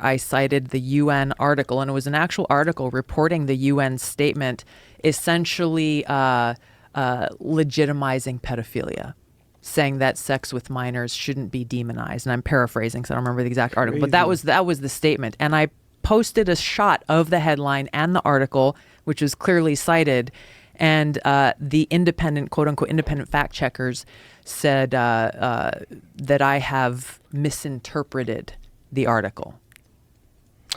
I cited the UN article, and it was an actual article reporting the UN statement essentially legitimizing pedophilia, saying that sex with minors shouldn't be demonized. And I'm paraphrasing, so I don't remember the exact article, but that was the statement. And I posted a shot of the headline and the article, which was clearly cited. And the independent, quote unquote, independent fact checkers said that I have misinterpreted the article.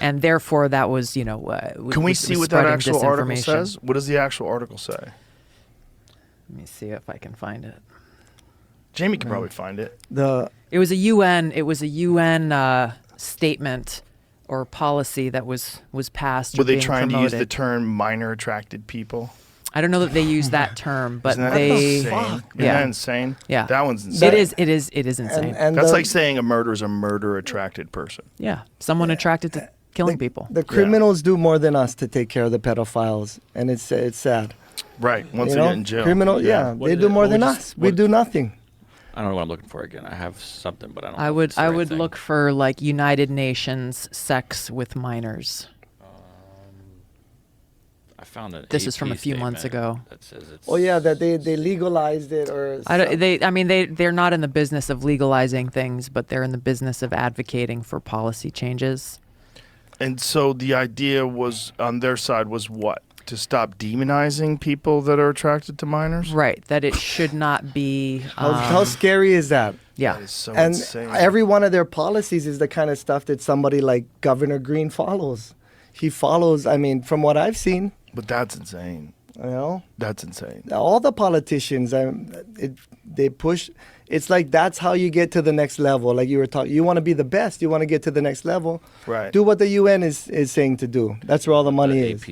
And therefore, that was, Can we see what that actual article says? What does the actual article say? Let me see if I can find it. Jamie can probably find it. It was a UN statement or policy that was passed. Were they trying to use the term minor attracted people? I don't know that they use that term, but Isn't that insane? Isn't that insane? Yeah. That one's insane. It is insane. And that's like saying a murderer is a murder attracted person. Yeah. Someone attracted to killing people. The criminals do more than us to take care of the pedophiles, and it's sad. Right. Once they get in jail. They do more than us. We do nothing. I don't know what I'm looking for again. I have something, but I don't know. I would look for like United Nations sex with minors. I found it. This is from a few months ago. That says it's that they legalized it or. They're not in the business of legalizing things, but they're in the business of advocating for policy changes. And so the idea was on their side was what? To stop demonizing people that are attracted to minors? Right. That it should not be. How scary is that? Yeah. That is so And insane. every one of their policies is the kind of stuff that somebody like Governor Green follows. He follows, from what I've seen. But that's insane. That's insane. All the politicians, they push. It's like that's how you get to the next level. Like you were talking, you want to be the best. You want to get to the next level. Right. Do what the UN is saying to do. That's where all the money is. AP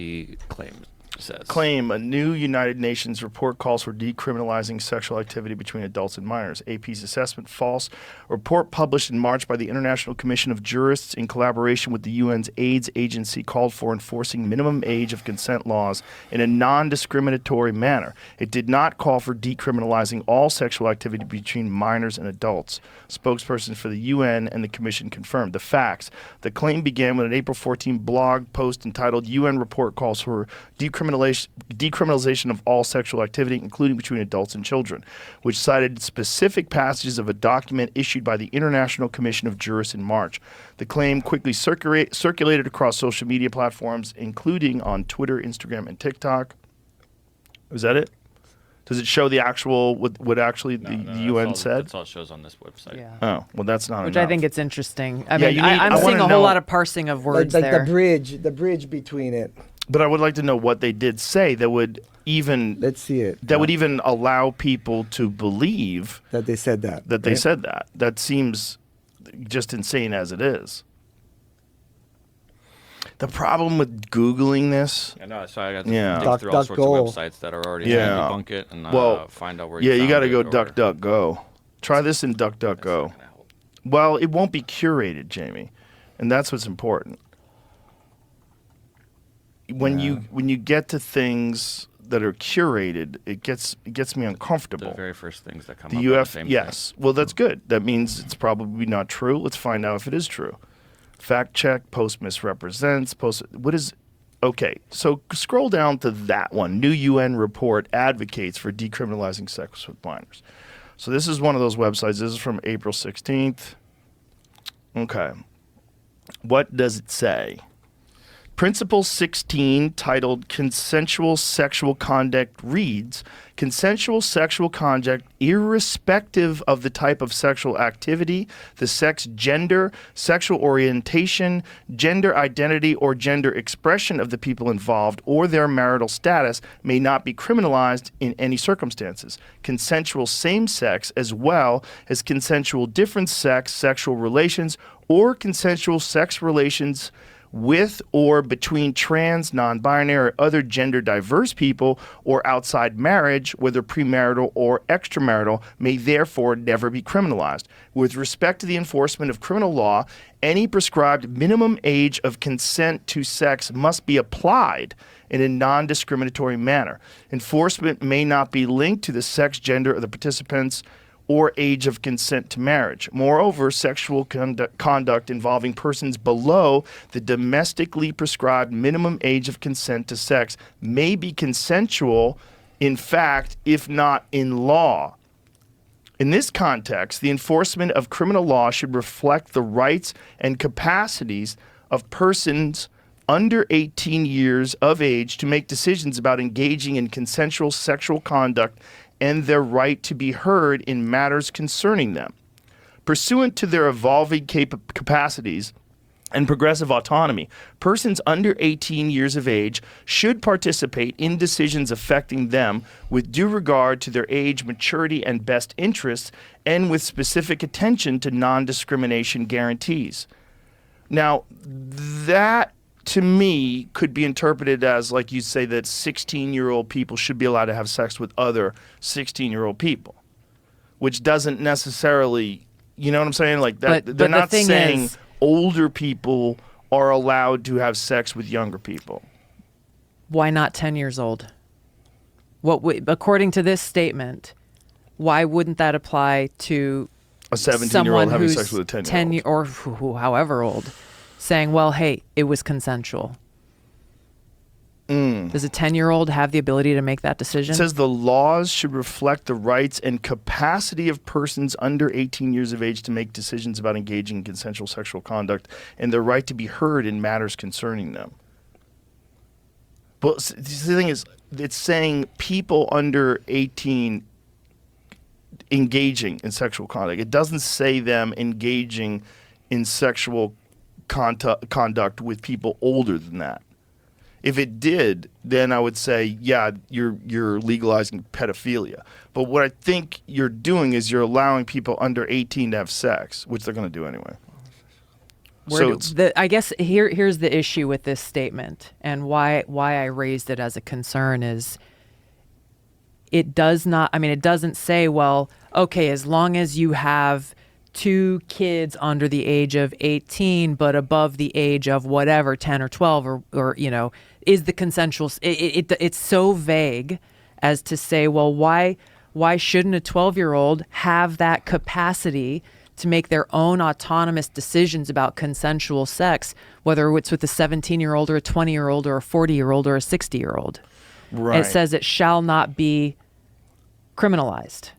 says. A new United Nations report calls for decriminalizing sexual activity between adults and minors. AP's assessment false. A report published in March by the International Commission of Jurists in collaboration with the UN's AIDS agency called for enforcing minimum age of consent laws in a non-discriminatory manner. It did not call for decriminalizing all sexual activity between minors and adults. Spokesperson for the UN and the Commission confirmed the facts. The claim began with an April 14 blog post entitled UN Report Calls for Decriminalization of all sexual activity, including between adults and children, which cited specific passages of a document issued by the International Commission of Jurists in March. The claim quickly circulated across social media platforms, including on Twitter, Instagram, and TikTok. Was that it? Does it show the actual, what actually the UN said? That's all it shows on this website. Yeah. Oh, well, that's not Which enough. I think it's interesting. I I'm seeing a whole lot of parsing of words like there. the bridge between it. But I would like to know what they did say that would even... Let's see it. That would even allow people to believe... That they said that. That they said that. That seems just insane as it is. The problem with Googling this... I know, so I got to dig through all sorts of websites that are already trying to debunk it and find out where you got to go DuckDuckGo. Try this in DuckDuckGo. Well, it won't be curated, Jamie. And that's what's important. When you get to things that are curated, it gets me uncomfortable. The very first things that come the up UF, are the same yes. thing. Well, that's good. That means it's probably not true. Let's find out if it is true. Fact check, post misrepresents, okay, so scroll down to that one. New UN report advocates for decriminalizing sex with minors. So this is one of those websites. This is from April 16th. Okay. What does it say? Principle 16, titled Consensual Sexual Conduct, reads, consensual sexual conduct, irrespective of the type of sexual activity, the sex, gender, sexual orientation, gender identity, or gender expression of the people involved, or their marital status, may not be criminalized in any circumstances. Consensual same-sex, as well as consensual different-sex sexual relations, or consensual sex relations with or between trans, non-binary, or other gender-diverse people, or outside marriage, whether premarital or extramarital, may therefore never be criminalized. With respect to the enforcement of criminal law, any prescribed minimum age of consent to sex must be applied in a non-discriminatory manner. Enforcement may not be linked to the sex, gender of the participants or age of consent to marriage. Moreover, sexual conduct involving persons below the domestically prescribed minimum age of consent to sex may be consensual in fact, if not in law. In this context, the enforcement of criminal law should reflect the rights and capacities of persons under 18 years of age to make decisions about engaging in consensual sexual conduct and their right to be heard in matters concerning them. Pursuant to their evolving capacities and progressive autonomy, persons under 18 years of age should participate in decisions affecting them with due regard to their age, maturity, and best interests, and with specific attention to non-discrimination guarantees. Now, that to me could be interpreted as, like you say, that 16-year-old people should be allowed to have sex with other 16-year-old people, which doesn't necessarily, you know what I'm saying? Like that, they're not saying older people are allowed to have sex with younger people. Why not 10 years old? According to this statement, why wouldn't that apply to a 17-year-old having sex with a 10-year-old? Or however old, saying, well, hey, it was consensual. Does a 10-year-old have the ability to make that decision? It says the laws should reflect the rights and capacity of persons under 18 years of age to make decisions about engaging in consensual sexual conduct and their right to be heard in matters concerning them. But the thing is, it's saying people under 18 engaging in sexual conduct. It doesn't say them engaging in sexual conduct with people older than that. If it did, then I would say, yeah, you're legalizing pedophilia. But what I think you're doing is you're allowing people under 18 to have sex, which they're going to do anyway. I guess here's the issue with this statement, and why I raised it as a concern is it doesn't say, well, okay, as long as you have 2 kids under the age of 18 but above the age of whatever, 10 or 12 or you know, is the consensual. It's so vague as to say, well, why shouldn't a 12-year-old have that capacity to make their own autonomous decisions about consensual sex, whether it's with a 17-year-old or a 20-year-old or a 40-year-old or a 60-year-old? Right. It says it shall not be criminalized.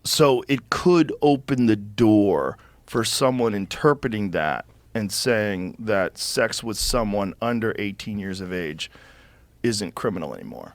So it could open the door for someone interpreting that and saying that sex with someone under 18 years of age isn't criminal anymore.